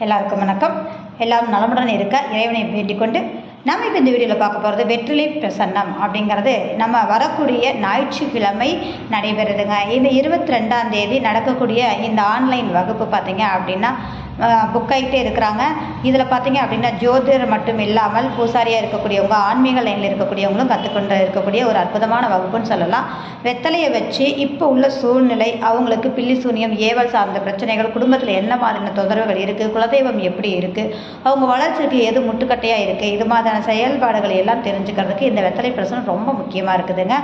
எல்லாருக்கும் வணக்கம். எல்லாரும் நலமுடன் இருக்க இறைவனை வேண்டிக் கொண்டு நம்ம இப்போ இந்த வீடியோவில் பார்க்க போகிறது வெற்றிலை பிரசன்னம் அப்படிங்கிறது நம்ம வரக்கூடிய ஞாயிற்றுக்கிழமை நடைபெறுதுங்க. இந்த 22ஆம் தேதி நடக்கக்கூடிய இந்த ஆன்லைன் வகுப்பு பார்த்தீங்க அப்படின்னா புக் ஆகிட்டே இருக்கிறாங்க. இதில் பார்த்தீங்க அப்படின்னா ஜோதிடர் மட்டும் இல்லாமல் பூசாரியாக இருக்கக்கூடியவங்க, ஆன்மீக லைனில் இருக்கக்கூடியவங்களும் கற்றுக்கொண்டு இருக்கக்கூடிய ஒரு அற்புதமான வகுப்புன்னு சொல்லலாம். வெத்தலையை வச்சு இப்போ உள்ள சூழ்நிலை, அவங்களுக்கு பில்லி சூனியம், ஏவல் சார்ந்த பிரச்சனைகள், குடும்பத்தில் என்ன மாதிரியான தொந்தரவுகள் இருக்குது, குலதெய்வம் எப்படி இருக்குது, அவங்க வளர்ச்சிக்கு எது முட்டுக்கட்டையாக இருக்குது, இது மாதிரியான செயல்பாடுகள் எல்லாம் தெரிஞ்சுக்கிறதுக்கு இந்த வெத்தலை பிரசன்னம் ரொம்ப முக்கியமாக இருக்குதுங்க.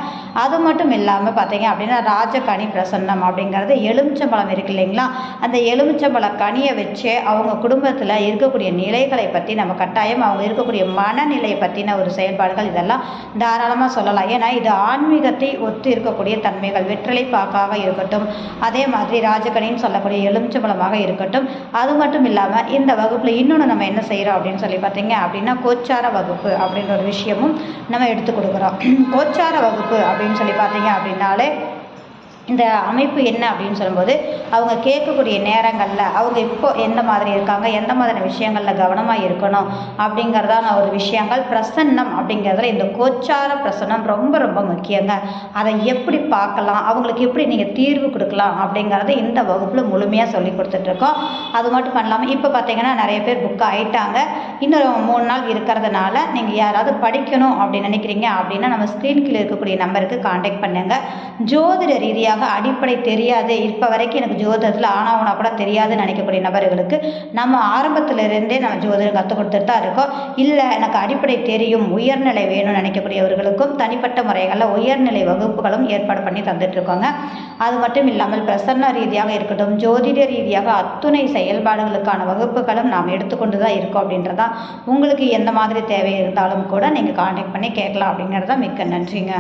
அது மட்டும் இல்லாமல் பார்த்தீங்க அப்படின்னா ராஜகனி பிரசன்னம் அப்படிங்கிறது எலுமிச்சம்பழம் இருக்கு இல்லைங்களா, அந்த எலுமிச்சம்பழ கனியை வச்சு அவங்க குடும்பத்தில் இருக்கக்கூடிய நிலைகளை பற்றி நம்ம கட்டாயம் அவங்க இருக்கக்கூடிய மனநிலையை பற்றின ஒரு செயல்பாடுகள் இதெல்லாம் தாராளமாக சொல்லலாம். ஏன்னா இது ஆன்மீகத்தை ஒத்து இருக்கக்கூடிய தன்மைகள். வெற்றிலை பாக்காக இருக்கட்டும், அதே மாதிரி ராஜகனின்னு சொல்லக்கூடிய எலுமிச்சம்பழமாக இருக்கட்டும். அது மட்டும் இல்லாமல் இந்த வகுப்பில் இன்னொன்று நம்ம என்ன செய்கிறோம் அப்படின்னு சொல்லி பார்த்தீங்க அப்படின்னா கோச்சார வகுப்பு அப்படின்ற ஒரு விஷயமும் நம்ம எடுத்து கொடுக்குறோம். கோச்சார வகுப்பு அப்படின்னு சொல்லி பார்த்தீங்க அப்படின்னாலே இந்த அமைப்பு என்ன அப்படின்னு சொல்லும்போது அவங்க கேட்கக்கூடிய நேரங்களில் அவங்க இப்போ எந்த மாதிரி இருக்காங்க, எந்த மாதிரியான விஷயங்களில் கவனமாக இருக்கணும் அப்படிங்கிறதான ஒரு விஷயங்கள். பிரசன்னம் அப்படிங்கிறதுல இந்த கோச்சார பிரசன்னம் ரொம்ப ரொம்ப முக்கியங்க. அதை எப்படி பார்க்கலாம், அவங்களுக்கு எப்படி நீங்கள் தீர்வு கொடுக்கலாம் அப்படிங்கிறத இந்த வகுப்பில் முழுமையாக சொல்லி கொடுத்துட்ருக்கோம். அது மட்டும் பண்ணலாமல் இப்போ பார்த்தீங்கன்னா நிறைய பேர் புக் ஆகிட்டாங்க. இன்னும் 3 நாள் இருக்கிறதுனால நீங்கள் யாராவது படிக்கணும் அப்படின்னு நினைக்கிறீங்க அப்படின்னா நம்ம ஸ்க்ரீன் கீழே இருக்கக்கூடிய நம்பருக்கு கான்டாக்ட் பண்ணுங்கள். ஜோதிட ரீதியாக அடிப்படை தெரியாது, இப்போ வரைக்கும் எனக்கு ஜோதிடத்தில் ஆனாவனா கூட தெரியாதுன்னு நினைக்கக்கூடிய நபர்களுக்கு நம்ம ஆரம்பத்திலிருந்தே நம்ம ஜோதிடம் கற்றுக் கொடுத்துட்டு தான் இருக்கோம். இல்லை எனக்கு அடிப்படை தெரியும், உயர்நிலை வேணும்னு நினைக்கக்கூடியவர்களுக்கும் தனிப்பட்ட முறைகளில் உயர்நிலை வகுப்புகளும் ஏற்பாடு பண்ணி தந்துட்டுருக்கோங்க. அது மட்டும் இல்லாமல் பிரசன்ன ரீதியாக இருக்கட்டும், ஜோதிட ரீதியாக அத்துணை செயல்பாடுகளுக்கான வகுப்புகளும் நாம் எடுத்துக்கொண்டு தான் இருக்கோம். அப்படின்றதான் உங்களுக்கு எந்த மாதிரி தேவை இருந்தாலும் கூட நீங்கள் கான்டாக்ட் பண்ணி கேட்கலாம். அப்படிங்கிறத மிக்க நன்றிங்க.